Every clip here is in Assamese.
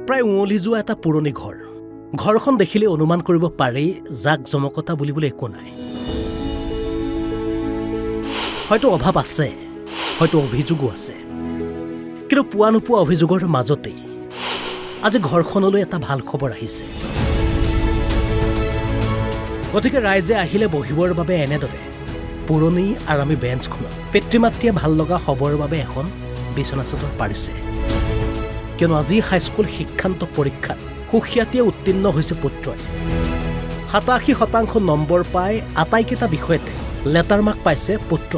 প্ৰায় উঁৱলি যোৱা এটা পুৰণি ঘৰ ঘৰখন দেখিলে অনুমান কৰিব পাৰি জাক জমকতা বুলিবলৈ একো নাই হয়তো অভাৱ আছে হয়তো অভিযোগো আছে কিন্তু পোৱা নোপোৱা অভিযোগৰ মাজতে আজি ঘৰখনলৈ এটা ভাল খবৰ আহিছে গতিকে ৰাইজে আহিলে বহিবৰ বাবে এনেদৰে পুৰণি আৰামী বেঞ্চখনত পিতৃ-মাতৃয়ে ভাল লগা খবৰ বাবে এখন বিছনা চাদৰ পাৰিছে কিয়নো আজি হাইস্কুল শিক্ষান্ত পৰীক্ষাত সুখিয়াতিয়ে উত্তীৰ্ণ হৈছে পুত্ৰই 87% নম্বৰ পাই আটাইকেইটা বিষয়তে লেটাৰ মাৰ্ক পাইছে পুত্ৰ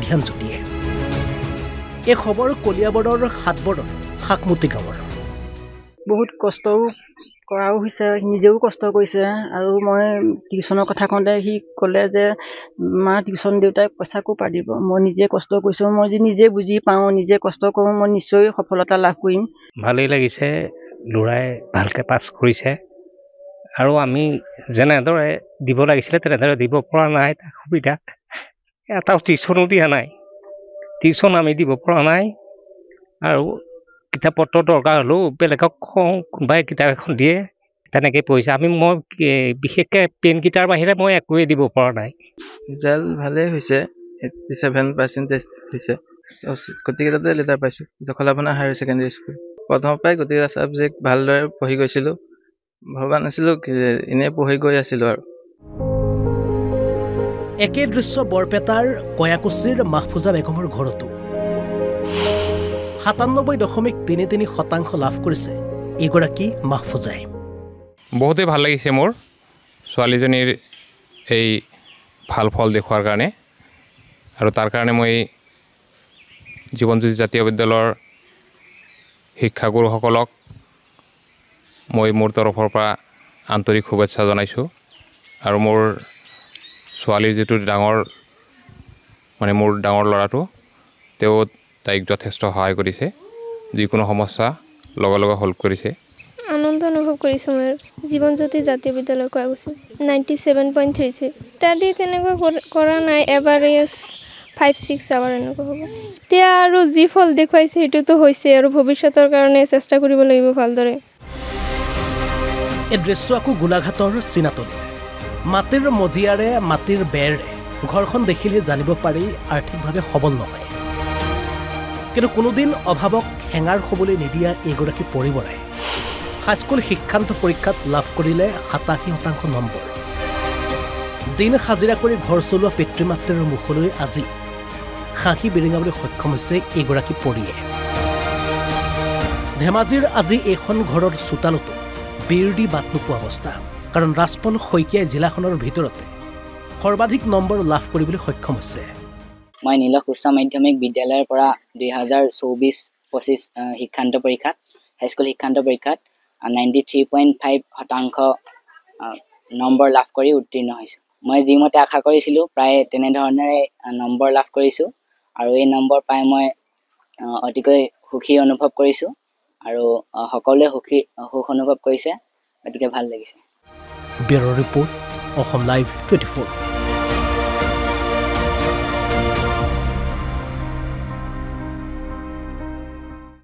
ধ্যানজ্যোতিয়ে এই খবৰ কলিয়াবৰৰ হাটবৰৰ শাকমুতি গাঁৱৰ বহুত কষ্টও কৰাও হৈছে নিজেও কষ্ট কৰিছে আৰু মই টিউচনৰ কথা কওঁতে সি ক'লে যে মা টিউচন দেউতাই পইচাকো পাৰিব মই নিজে কষ্ট কৰিছোঁ মই যে নিজে বুজি পাওঁ নিজে কষ্ট কৰোঁ মই নিশ্চয় সফলতা লাভ কৰিম ভালেই লাগিছে ল'ৰাই ভালকৈ পাছ কৰিছে আৰু আমি যেনেদৰে দিব লাগিছিলে তেনেদৰে দিব পৰা নাই তাৰ সুবিধা এটাও টিউচনো দিয়া নাই টিউচন আমি দিব পৰা নাই আৰু কিতাপ পত্ৰ দৰকাৰ হ'লেও বেলেগক কওঁ কোনোবাই কিতাপ এখন দিয়ে তেনেকৈ পইচা মই বিশেষকৈ পেনকেইটাৰ বাহিৰে মই একোৱেই দিব পৰা নাই ৰিজাল্ট ভালেই হৈছে 87% হৈছে গোটেইকেইটাতে লেটাৰ পাইছোঁ জখলাবনা হায়াৰ ছেকেণ্ডেৰী স্কুল প্ৰথমৰ পৰাই গোটেইকেইটা ছাবজেক্ট ভালদৰে পঢ়ি গৈছিলোঁ ভবা নাছিলোঁ এনেই পঢ়ি গৈ আছিলোঁ আৰু একে দৃশ্য বৰপেটাৰ কয়াকুছিৰ মাহফুজা বেগমৰ ঘৰতো 97.33% লাভ কৰিছে এগৰাকী মাহফুজাই বহুতেই ভাল লাগিছে মোৰ ছোৱালীজনীৰ এই ভাল ফল দেখুৱাৰ কাৰণে আৰু তাৰ কাৰণে মই জীৱনজ্যোতি জাতীয় বিদ্যালয়ৰ শিক্ষাগুৰুসকলক মই মোৰ তৰফৰ পৰা আন্তৰিক শুভেচ্ছা জনাইছোঁ আৰু মোৰ ছোৱালীৰ যিটো ডাঙৰ মোৰ ডাঙৰ ল'ৰাটো তেওঁ তাইক যথেষ্ট সহায় কৰিছে যিকোনো সমস্যা লগে লগে সল্ভ কৰিছে আনন্দ অনুভৱ কৰিছোঁ মই জীৱনজ্যোতি জাতীয় বিদ্যালয় কোৱা গৈছোঁ 97.33 ষ্টাডি তেনেকুৱা কৰা নাই এভাৰেজ 5-6 আৱাৰ এনেকুৱা হ'ব এতিয়া আৰু যি ফল দেখুৱাইছে সেইটোতো হৈছে আৰু ভৱিষ্যতৰ কাৰণে চেষ্টা কৰিব লাগিব ভালদৰে এই দৃশ্য আকৌ গোলাঘাটৰ চিনাতলি মাটিৰ মজিয়াৰে মাটিৰ বেৰে ঘৰখন দেখিলে জানিব পাৰি আৰ্থিকভাৱে সবল নহয় কিন্তু কোনোদিন অভাৱক হেঙাৰ হ'বলৈ নিদিয়া এইগৰাকী পৰিবাৰে হাইস্কুল শিক্ষান্ত পৰীক্ষাত লাভ কৰিলে 87% নম্বৰ দিন হাজিৰা কৰি ঘৰ চলোৱা পিতৃ-মাতৃৰ মুখলৈ আজি হাঁহি বিৰিঙাবলৈ সক্ষম হৈছে এইগৰাকী পৰিয়ে ধেমাজিৰ আজি এইখন ঘৰৰ চোতালতো বিৰদি বাট নোপোৱা অৱস্থা কাৰণ ৰাজপল শইকীয়াই জিলাখনৰ ভিতৰতে সৰ্বাধিক নম্বৰ লাভ কৰিবলৈ সক্ষম হৈছে মই নীলখ উচ্চ মাধ্যমিক বিদ্যালয়ৰ পৰা 2024-25 শিক্ষান্ত পৰীক্ষাত হাইস্কুল শিক্ষান্ত পৰীক্ষাত 93.5% নম্বৰ লাভ কৰি উত্তীৰ্ণ হৈছোঁ মই যিমতে আশা কৰিছিলোঁ প্ৰায় তেনেধৰণেৰে নম্বৰ লাভ কৰিছোঁ আৰু এই নম্বৰ পাই মই অতিকৈ সুখী অনুভৱ কৰিছোঁ আৰু সকলোৱে সুখ অনুভৱ কৰিছে গতিকে ভাল লাগিছে ব্যুৰ ৰিপৰ্ট অসম লাইভ 24